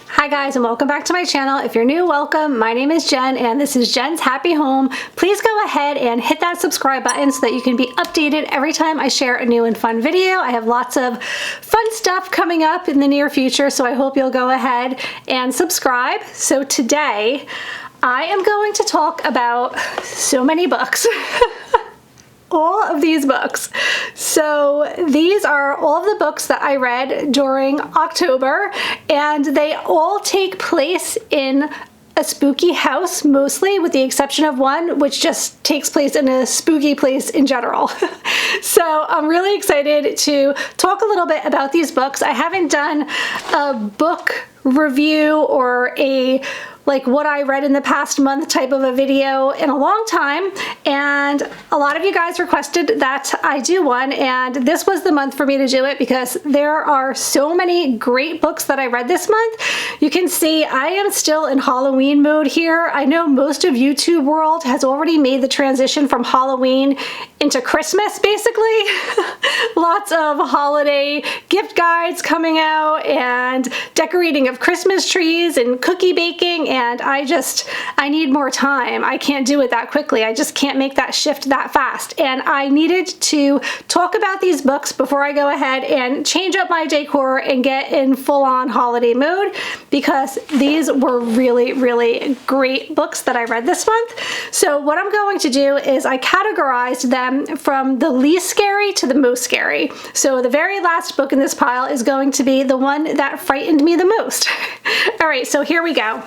Hi guys, and welcome back to my channel. If you're new, welcome. My name is Jen and this is Jen's Happy Home. Please go ahead and hit that subscribe button so that you can be updated every time I share a new and fun video. I have lots of fun stuff coming up in the near future, so I hope you'll go ahead and subscribe. So today I am going to talk about so many books. All of these books. So these are all of the books that I read during October, and they all take place in a spooky house, mostly with the exception of one, which just takes place in a spooky place in general. So I'm really excited to talk a little bit about these books. I haven't done a book review or a like what I read in the past month type of a video in a long time, and a lot of you guys requested that I do one, and this was the month for me to do it because there are so many great books that I read this month. You can see I am still in Halloween mode here. I know most of YouTube world has already made the transition from Halloween into Christmas, basically. Lots of holiday gift guides coming out and decorating of Christmas trees and cookie baking, and I need more time. I can't do it that quickly. I just can't make that shift that fast. And I needed to talk about these books before I go ahead and change up my decor and get in full-on holiday mode, because these were really, really great books that I read this month. So what I'm going to do is I categorized them from the least scary to the most scary. So the very last book in this pile is going to be the one that frightened me the most. All right, so here we go.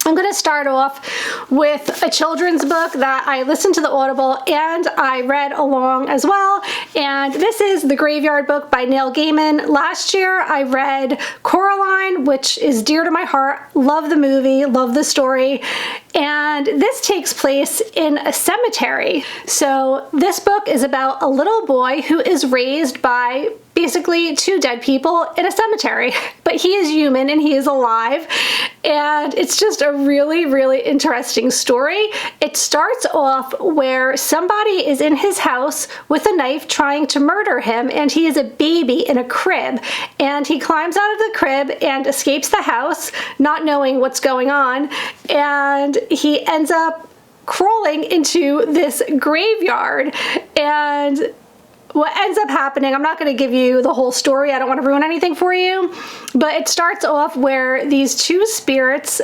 I'm going to start off with a children's book that I listened to the Audible and I read along as well, and this is The Graveyard Book by Neil Gaiman. Last year I read Coraline, which is dear to my heart. Love the movie, love the story, and this takes place in a cemetery. So this book is about a little boy who is raised by basically two dead people in a cemetery, but he is human and he is alive, and it's just a really, really interesting story. It starts off where somebody is in his house with a knife trying to murder him, and he is a baby in a crib, and he climbs out of the crib and escapes the house not knowing what's going on, and he ends up crawling into this graveyard. And what ends up happening, I'm not going to give you the whole story, I don't want to ruin anything for you, but it starts off where these two spirits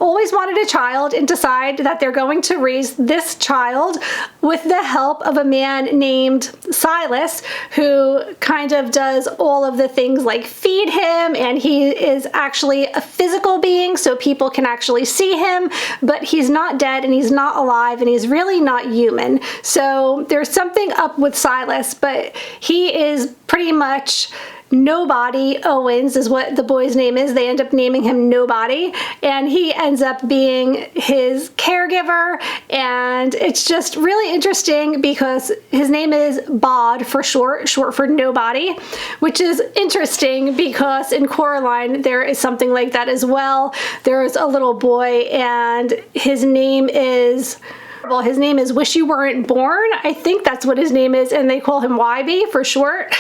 always wanted a child and decide that they're going to raise this child with the help of a man named Silas, who kind of does all of the things like feed him, and he is actually a physical being so people can actually see him, but he's not dead and he's not alive and he's really not human. So there's something up with Silas, but he is pretty much Nobody. Owens is what the boy's name is. They end up naming him Nobody, and he ends up being his caregiver, and it's just really interesting because his name is Bod for short for Nobody, which is interesting because in Coraline there is something like that as well. There's a little boy and his name is Wish You Weren't Born. I think that's what his name is, and they call him YB for short.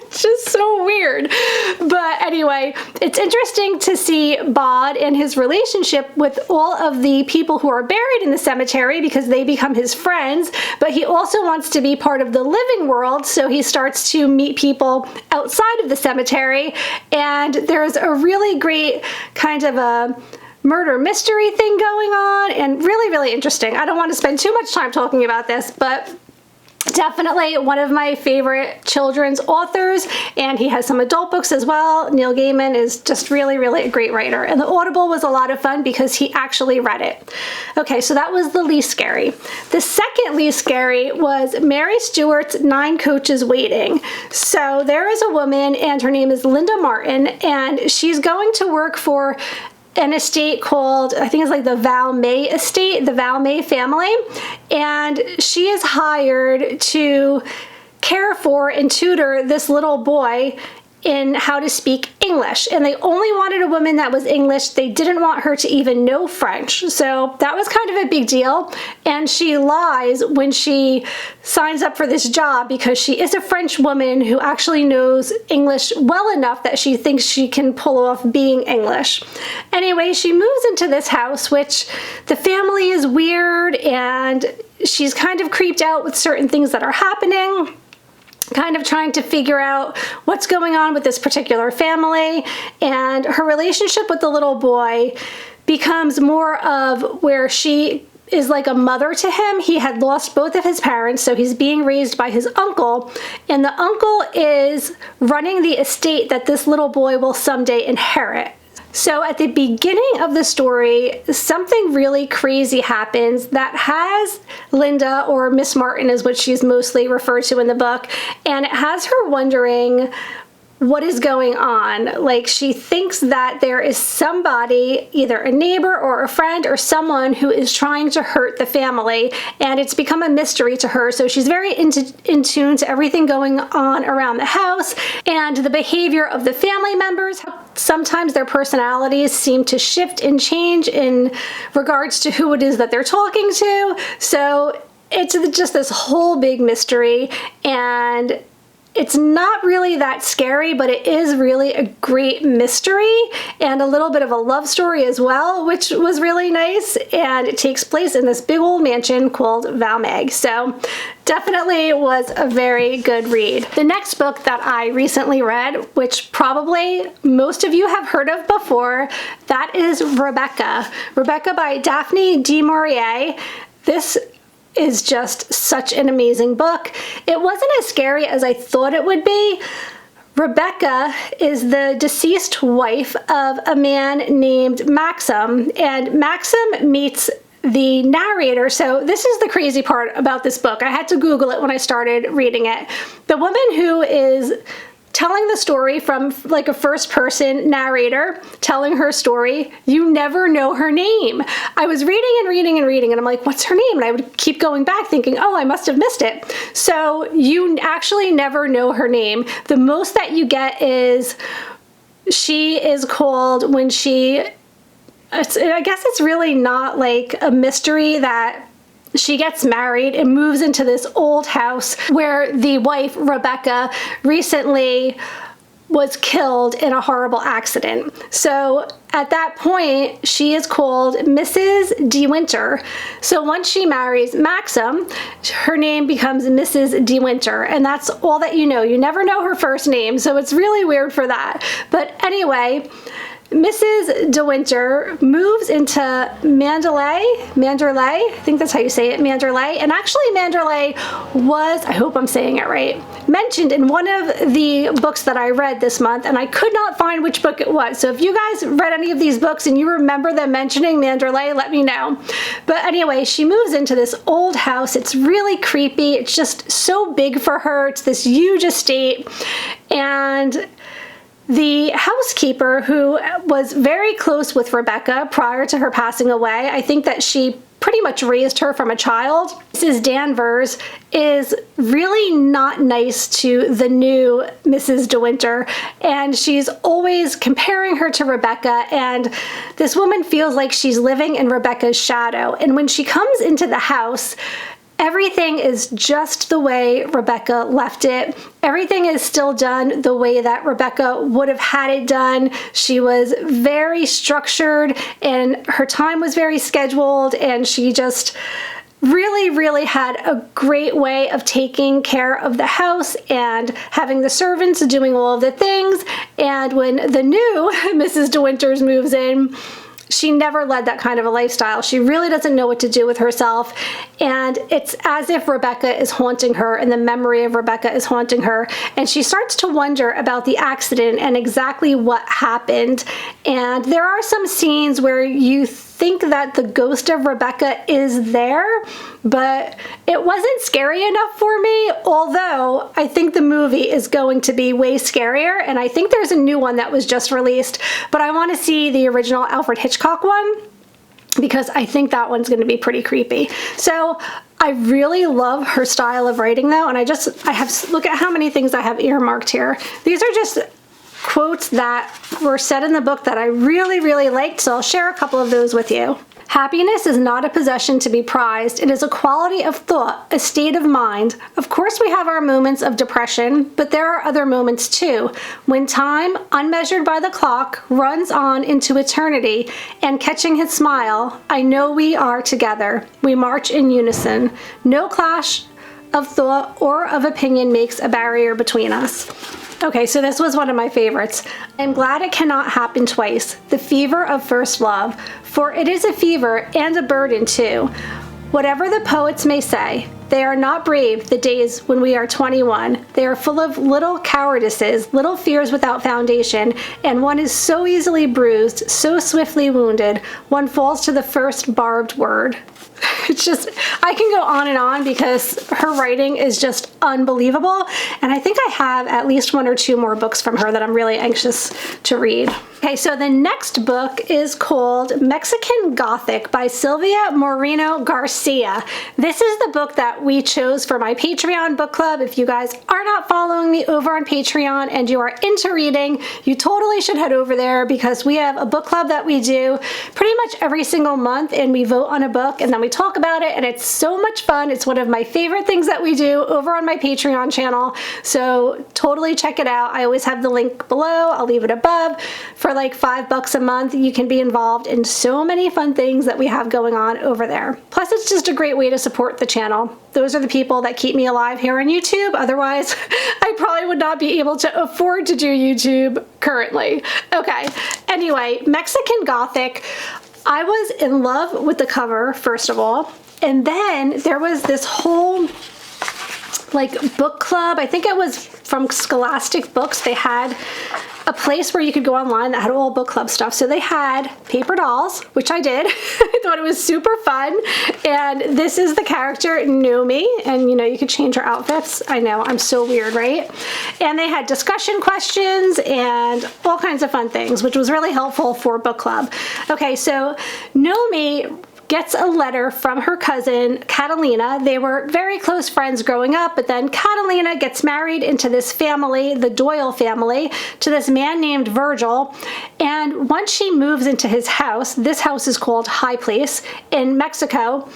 It's just so weird. But anyway, it's interesting to see Bod and his relationship with all of the people who are buried in the cemetery because they become his friends, but he also wants to be part of the living world, so he starts to meet people outside of the cemetery, and there's a really great kind of a murder mystery thing going on, and really, really interesting. I don't want to spend too much time talking about this, but definitely one of my favorite children's authors, and he has some adult books as well. Neil Gaiman is just really, really a great writer, and the Audible was a lot of fun because he actually read it. Okay, so that was the least scary. The second least scary was Mary Stewart's 9 Coaches Waiting. So there is a woman, and her name is Linda Martin, and she's going to work for an estate called, I think it's like the Val May estate, the Val May family, and she is hired to care for and tutor this little boy in how to speak English, and they only wanted a woman that was English. They didn't want her to even know French, so that was kind of a big deal. And she lies when she signs up for this job because she is a French woman who actually knows English well enough that she thinks she can pull off being English. Anyway, she moves into this house, which the family is weird, and she's kind of creeped out with certain things that are happening, kind of trying to figure out what's going on with this particular family. And her relationship with the little boy becomes more of where she is like a mother to him. He had lost both of his parents, so he's being raised by his uncle, and the uncle is running the estate that this little boy will someday inherit. So at the beginning of the story, something really crazy happens that has Linda, or Miss Martin is what she's mostly referred to in the book, and it has her wondering what is going on. Like, she thinks that there is somebody, either a neighbor or a friend or someone, who is trying to hurt the family, and it's become a mystery to her. So she's very in tune to everything going on around the house and the behavior of the family members. Sometimes their personalities seem to shift and change in regards to who it is that they're talking to. So it's just this whole big mystery, and it's not really that scary, but it is really a great mystery and a little bit of a love story as well, which was really nice. And it takes place in this big old mansion called Valmeg. So definitely was a very good read. The next book that I recently read, which probably most of you have heard of before, that is Rebecca. Rebecca by Daphne du Maurier. This is just such an amazing book. It wasn't as scary as I thought it would be. Rebecca is the deceased wife of a man named Maxim, and Maxim meets the narrator. So this is the crazy part about this book. I had to Google it when I started reading it. The woman who is telling the story from like a first person narrator telling her story, you never know her name. I was reading and reading and reading, and I'm like, what's her name? And I would keep going back thinking, oh, I must have missed it. So you actually never know her name. The most that you get is she is called when she, I guess it's really not like a mystery that she gets married and moves into this old house where the wife, Rebecca, recently was killed in a horrible accident. So at that point, she is called Mrs. De Winter. So once she marries Maxim, her name becomes Mrs. De Winter, and that's all that you know. You never know her first name, so it's really weird for that. But anyway, Mrs. De Winter moves into Manderley, I think that's how you say it, Manderley. And actually Manderley was, I hope I'm saying it right, mentioned in one of the books that I read this month, and I could not find which book it was. So if you guys read any of these books and you remember them mentioning Manderley, let me know. But anyway, she moves into this old house. It's really creepy. It's just so big for her. It's this huge estate, and the housekeeper, who was very close with Rebecca prior to her passing away, I think that she pretty much raised her from a child. Mrs. Danvers is really not nice to the new Mrs. De Winter, and she's always comparing her to Rebecca, and this woman feels like she's living in Rebecca's shadow. And when she comes into the house, everything is just the way Rebecca left it. Everything is still done the way that Rebecca would have had it done. She was very structured, and her time was very scheduled, and she just really had a great way of taking care of the house and having the servants doing all of the things. And when the new Mrs. De Winters moves in, she never led that kind of a lifestyle. She really doesn't know what to do with herself, and it's as if Rebecca is haunting her, and the memory of Rebecca is haunting her, and she starts to wonder about the accident and exactly what happened. And there are some scenes where you think that the ghost of Rebecca is there, but it wasn't scary enough for me, although I think the movie is going to be way scarier, and I think there's a new one that was just released, but I want to see the original Alfred Hitchcock one because I think that one's going to be pretty creepy. So I really love her style of writing though, and I have, look at how many things I have earmarked here. These are just quotes that were said in the book that I really, really liked, so I'll share a couple of those with you. Happiness is not a possession to be prized. It is a quality of thought, a state of mind. Of course, we have our moments of depression, but there are other moments too. When time, unmeasured by the clock, runs on into eternity, and catching his smile, I know we are together. We march in unison. No clash of thought or of opinion makes a barrier between us. Okay, so this was one of my favorites. I'm glad it cannot happen twice. The fever of first love, for it is a fever and a burden too. Whatever the poets may say, they are not brave the days when we are 21. They are full of little cowardices, little fears without foundation, and one is so easily bruised, so swiftly wounded, one falls to the first barbed word. It's just, I can go on because her writing is just unbelievable, and I think I have at least 1 or 2 more books from her that I'm really anxious to read. Okay, so the next book is called Mexican Gothic by Silvia Moreno Garcia. This is the book that we chose for my Patreon book club. If you guys are not following me over on Patreon and you are into reading, you totally should head over there because we have a book club that we do pretty much every single month, and we vote on a book and then we talk about it, and it's so much fun. It's one of my favorite things that we do over on my Patreon channel, so totally check it out. I always have the link below. I'll leave it above. For like $5 a month, you can be involved in so many fun things that we have going on over there. Plus, it's just a great way to support the channel. Those are the people that keep me alive here on YouTube. Otherwise, I probably would not be able to afford to do YouTube currently. Okay, anyway, Mexican Gothic. I was in love with the cover, first of all, and then there was this whole like book club. I think it was from Scholastic Books. They had a place where you could go online that had all book club stuff. So they had paper dolls, which I did. I thought it was super fun. And this is the character Nomi, and you know, you could change her outfits. I know, I'm so weird, right? And they had discussion questions and all kinds of fun things, which was really helpful for book club. Okay, so Nomi gets a letter from her cousin Catalina. They were very close friends growing up, but then Catalina gets married into this family, the Doyle family, to this man named Virgil. And once she moves into his house, this house is called High Place in Mexico,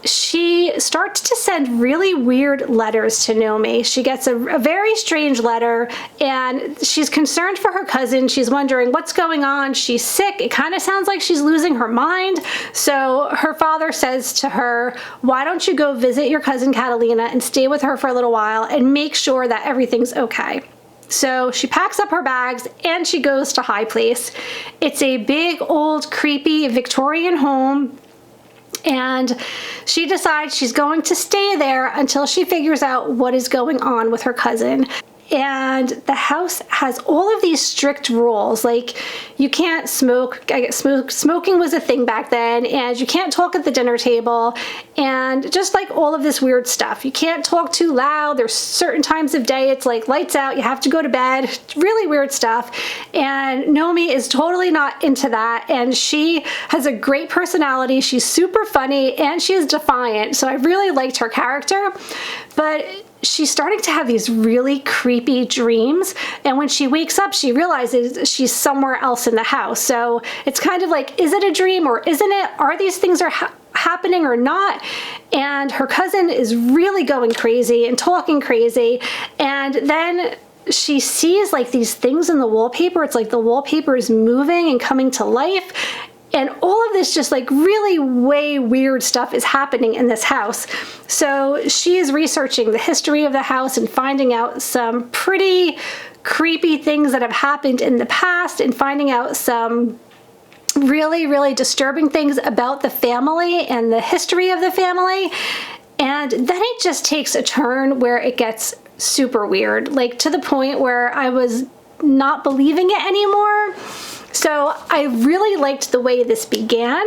she starts to send really weird letters to Nomi. She gets a very strange letter, and she's concerned for her cousin. She's wondering what's going on. She's sick. It kind of sounds like she's losing her mind. So her father says to her, why don't you go visit your cousin Catalina and stay with her for a little while and make sure that everything's okay. So she packs up her bags and she goes to High Place. It's a big, old, creepy Victorian home. And she decides she's going to stay there until she figures out what is going on with her cousin. And the house has all of these strict rules, like you can't smoke. I guess smoking was a thing back then, and you can't talk at the dinner table, and just like all of this weird stuff. You can't talk too loud. There's certain times of day it's like lights out, you have to go to bed. Really weird stuff. And Nomi is totally not into that, and she has a great personality. She's super funny and she is defiant, so I really liked her character. But she's starting to have these really creepy dreams, and when she wakes up she realizes she's somewhere else in the house. So it's kind of like, is it a dream or isn't it? Are these things happening or not? And her cousin is really going crazy and talking crazy, and then she sees like these things in the wallpaper. It's like the wallpaper is moving and coming to life. And all of this just like really way weird stuff is happening in this house. So she is researching the history of the house and finding out some pretty creepy things that have happened in the past, and finding out some really, really disturbing things about the family and the history of the family. And then it just takes a turn where it gets super weird, like to the point where I was not believing it anymore. So I really liked the way this began,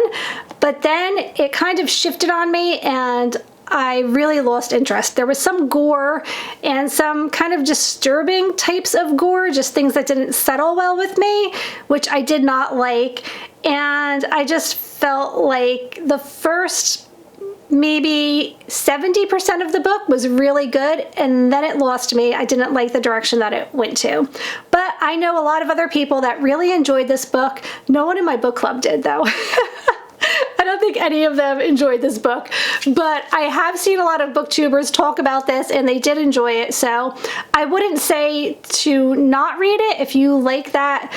but then it kind of shifted on me and I really lost interest. There was some gore and some kind of disturbing types of gore, just things that didn't settle well with me, which I did not like. And I just felt like the first maybe 70% of the book was really good, and then it lost me. I didn't like the direction that it went to. But I know a lot of other people that really enjoyed this book. No one in my book club did, though. I don't think any of them enjoyed this book, but I have seen a lot of booktubers talk about this and they did enjoy it. So I wouldn't say to not read it if you like that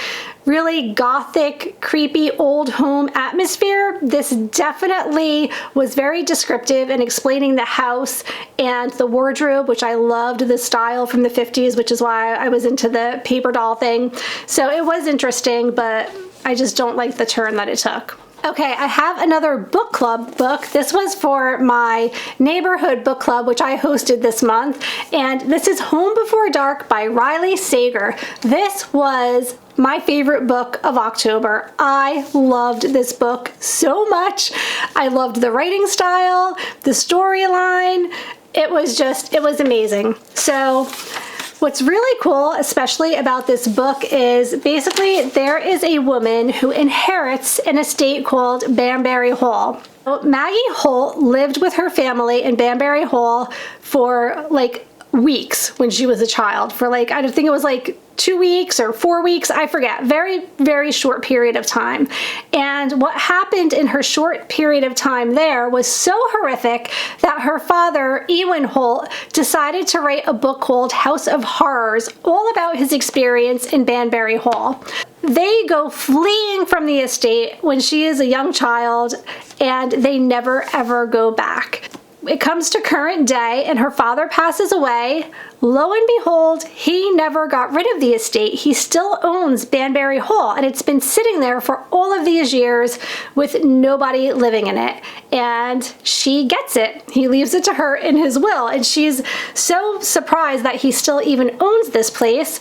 really gothic, creepy old home atmosphere. This definitely was very descriptive in explaining the house and the wardrobe, which I loved the style from the 50s, which is why I was into the paper doll thing. So it was interesting, but I just don't like the turn that it took. Okay, I have another book club book. This was for my neighborhood book club, which I hosted this month, and this is Home Before Dark by Riley Sager. This was my favorite book of October. I loved this book so much. I loved the writing style, the storyline. It was amazing. So what's really cool, especially about this book, is basically there is a woman who inherits an estate called Banbury Hall. Maggie Holt lived with her family in Banbury Hall for like weeks when she was a child, for like, I think it was like 2 weeks or 4 weeks, I forget. Very, very short period of time. And what happened in her short period of time there was so horrific that her father, Ewan Holt, decided to write a book called House of Horrors, all about his experience in Banbury Hall. They go fleeing from the estate when she is a young child, and they never ever go back. It comes to current day and her father passes away. Lo and behold, he never got rid of the estate. He still owns Banbury Hall, and it's been sitting there for all of these years with nobody living in it. And she gets it. He leaves it to her in his will, and she's so surprised that he still even owns this place.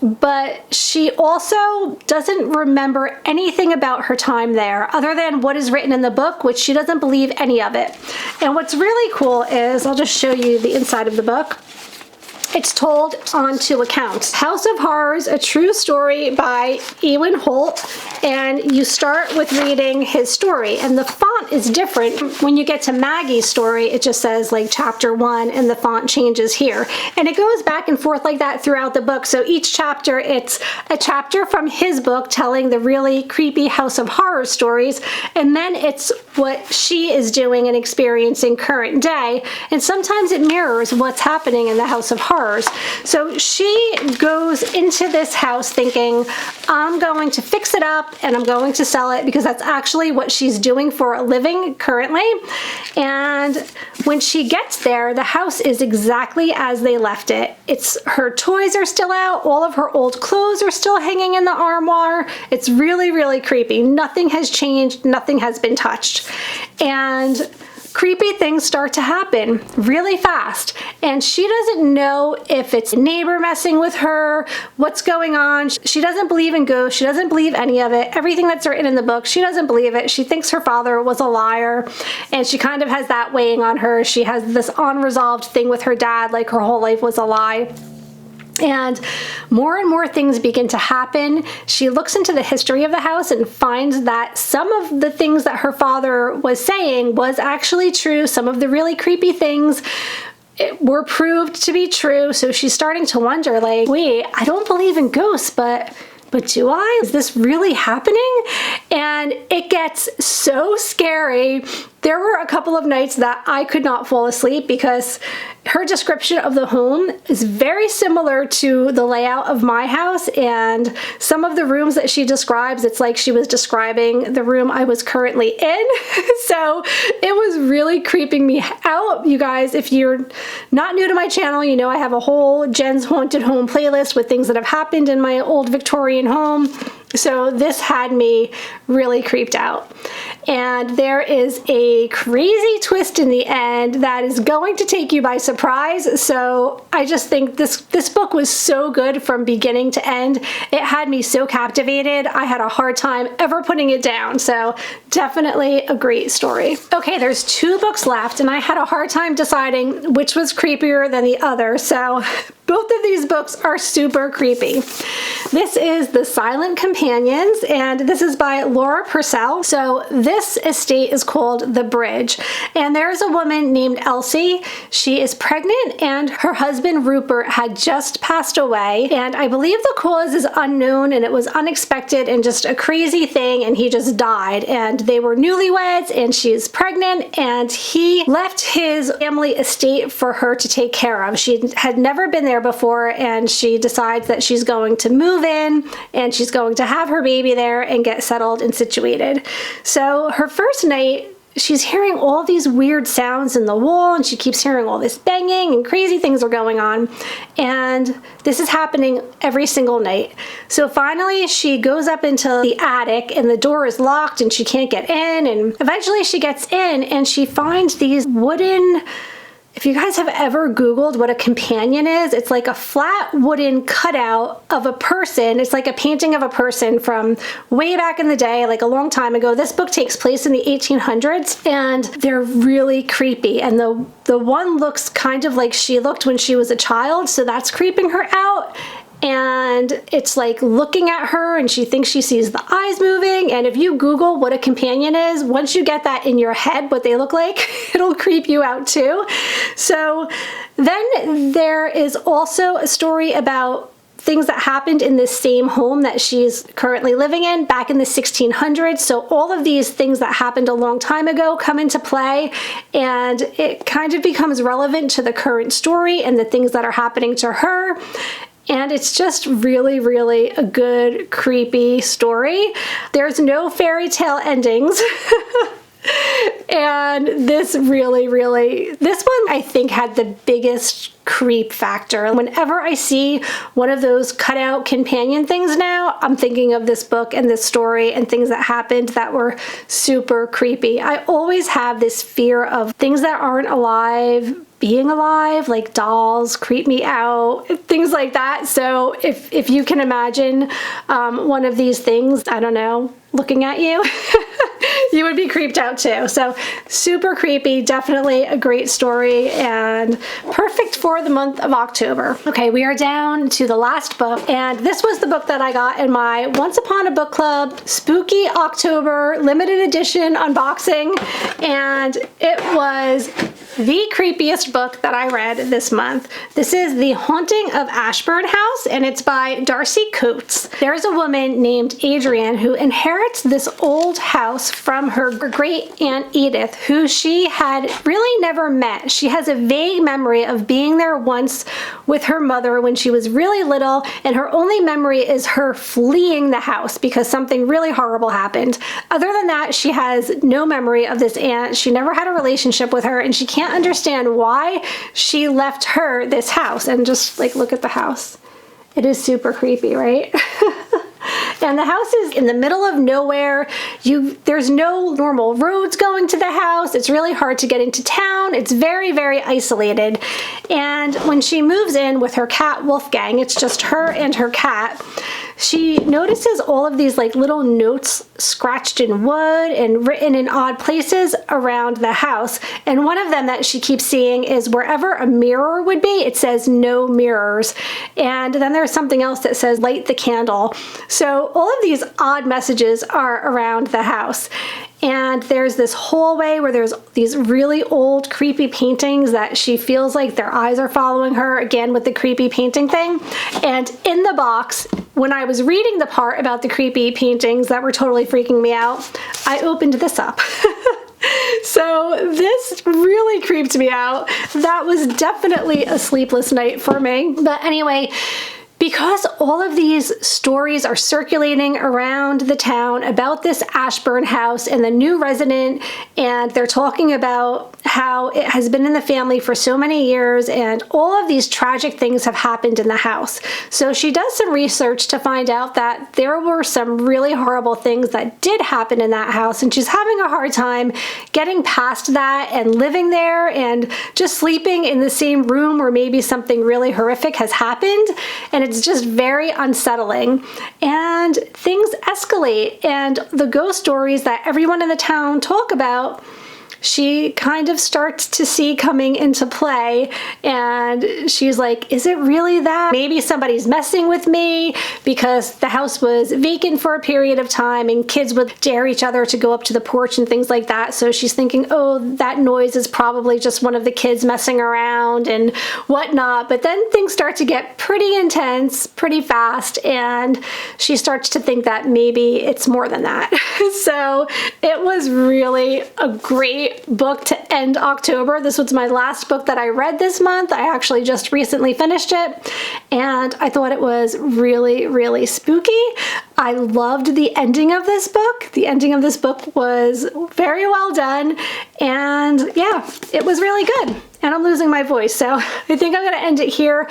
But she also doesn't remember anything about her time there other than what is written in the book, which she doesn't believe any of it. And what's really cool is, I'll just show you the inside of the book. It's told on 2 accounts. House of Horrors, a true story by Ewan Holt, and you start with reading his story, and the font is different. When you get to Maggie's story, it just says like chapter 1, and the font changes here. And it goes back and forth like that throughout the book. So each chapter, it's a chapter from his book telling the really creepy House of Horrors stories, and then it's what she is doing and experiencing current day, and sometimes it mirrors what's happening in the House of Horrors. So she goes into this house thinking, I'm going to fix it up and I'm going to sell it, because that's actually what she's doing for a living currently. And when she gets there, the house is exactly as they left it. Her toys are still out, all of her old clothes are still hanging in the armoire. It's really, really creepy. Nothing has changed, nothing has been touched. And creepy things start to happen really fast, and she doesn't know if it's a neighbor messing with her, what's going on. She doesn't believe in ghosts. She doesn't believe any of it. Everything that's written in the book, she doesn't believe it. She thinks her father was a liar, and she kind of has that weighing on her. She has this unresolved thing with her dad, like her whole life was a lie. And more things begin to happen. She looks into the history of the house and finds that some of the things that her father was saying was actually true. Some of the really creepy things were proved to be true. So she's starting to wonder, like, wait, I don't believe in ghosts, but do I? Is this really happening? And it gets so scary. There were a couple of nights that I could not fall asleep, because her description of the home is very similar to the layout of my house, and some of the rooms that she describes, it's like she was describing the room I was currently in. So it was really creeping me out. You guys, if you're not new to my channel, you know I have a whole Jen's Haunted Home playlist with things that have happened in my old Victorian home. So this had me really creeped out. And there is a crazy twist in the end that is going to take you by surprise. So I just think this book was so good from beginning to end. It had me so captivated. I had a hard time ever putting it down. So definitely a great story. Okay, there's 2 books left, and I had a hard time deciding which was creepier than the other. So Both of these books are super creepy. This is The Silent Companions, and this is by Laura Purcell. So this estate is called The Bridge, and there's a woman named Elsie. She is pregnant, and her husband Rupert had just passed away, and I believe the cause is unknown, and it was unexpected and just a crazy thing, and he just died. And they were newlyweds, and she's pregnant, and he left his family estate for her to take care of. She had never been there before, and she decides that she's going to move in and she's going to have her baby there and get settled and situated. So her first night, she's hearing all these weird sounds in the wall, and she keeps hearing all this banging and crazy things are going on, and this is happening every single night. So finally she goes up into the attic, and the door is locked and she can't get in, and eventually she gets in and she finds these wooden, if you guys have ever Googled what a companion is, it's like a flat wooden cutout of a person. It's like a painting of a person from way back in the day, like a long time ago. This book takes place in the 1800s, and they're really creepy. And the one looks kind of like she looked when she was a child, so that's creeping her out. And it's like looking at her, and she thinks she sees the eyes moving. And if you Google what a companion is, once you get that in your head, what they look like, it'll creep you out too. So then there is also a story about things that happened in this same home that she's currently living in back in the 1600s. So all of these things that happened a long time ago come into play, and it kind of becomes relevant to the current story and the things that are happening to her. And it's just really, really a good, creepy story. There's no fairy tale endings. And this really, this one I think had the biggest creep factor. Whenever I see one of those cutout companion things now, I'm thinking of this book and this story and things that happened that were super creepy. I always have this fear of things that aren't alive being alive, like dolls creep me out, things like that. So if you can imagine one of these things, I don't know, looking at you, you would be creeped out too. So super creepy, definitely a great story and perfect for the month of October. Okay, we are down to the last book, and this was the book that I got in my Once Upon a Book Club Spooky October limited edition unboxing, and it was the creepiest book that I read this month. This is The Haunting of Ashburn House, and it's by Darcy Coates. There's a woman named Adrienne who inherits this old house from her great aunt Edith, who she had really never met. She has a vague memory of being there once with her mother when she was really little, and her only memory is her fleeing the house because something really horrible happened. Other than that, she has no memory of this aunt. She never had a relationship with her, and she can't understand why she left her this house. And just like, look at the house. It is super creepy, right? And the house is in the middle of nowhere. There's no normal roads going to the house. It's really hard to get into town. It's very, very isolated. And when she moves in with her cat Wolfgang, it's just her and her cat, she notices all of these like little notes scratched in wood and written in odd places around the house. And one of them that she keeps seeing is wherever a mirror would be, it says no mirrors. And then there's something else that says light the candle. So all of these odd messages are around the house. And there's this hallway where there's these really old creepy paintings that she feels like their eyes are following her, again with the creepy painting thing. And in the box, when I was reading the part about the creepy paintings that were totally freaking me out, I opened this up. So this really creeped me out. That was definitely a sleepless night for me. But anyway, because all of these stories are circulating around the town about this Ashburn house and the new resident, and they're talking about how it has been in the family for so many years, and all of these tragic things have happened in the house. So she does some research to find out that there were some really horrible things that did happen in that house, and she's having a hard time getting past that and living there and just sleeping in the same room where maybe something really horrific has happened. And it's just very unsettling, and things escalate, and the ghost stories that everyone in the town talk about, she kind of starts to see coming into play, and she's like, is it really that? Maybe somebody's messing with me, because the house was vacant for a period of time and kids would dare each other to go up to the porch and things like that. So she's thinking, oh, that noise is probably just one of the kids messing around and whatnot. But then things start to get pretty intense pretty fast, and she starts to think that maybe it's more than that. So it was really a great book to end October. This was my last book that I read this month. I actually just recently finished it, and I thought it was really, really spooky. I loved the ending of this book. The ending of this book was very well done, and yeah, it was really good. And I'm losing my voice, so I think I'm gonna end it here.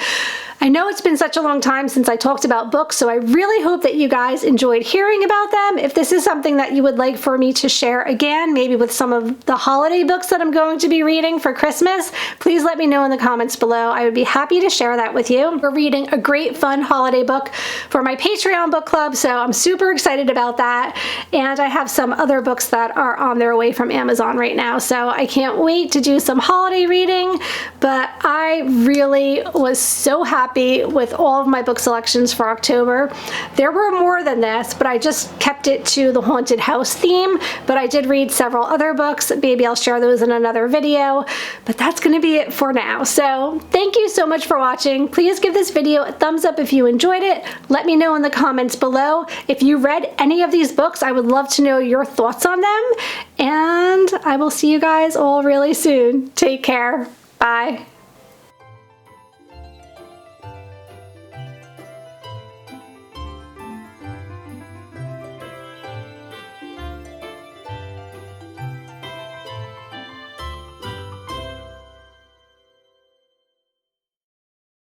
I know it's been such a long time since I talked about books, so I really hope that you guys enjoyed hearing about them. If this is something that you would like for me to share again, maybe with some of the holiday books that I'm going to be reading for Christmas, please let me know in the comments below. I would be happy to share that with you. We're reading a great fun holiday book for my Patreon book club, so I'm super excited about that. And I have some other books that are on their way from Amazon right now, so I can't wait to do some holiday reading. But I really was so happy with all of my book selections for October. There were more than this, but I just kept it to the haunted house theme. But I did read several other books. Maybe I'll share those in another video, but that's going to be it for now. So thank you so much for watching. Please give this video a thumbs up if you enjoyed it. Let me know in the comments below. If you read any of these books, I would love to know your thoughts on them. And I will see you guys all really soon. Take care. Bye.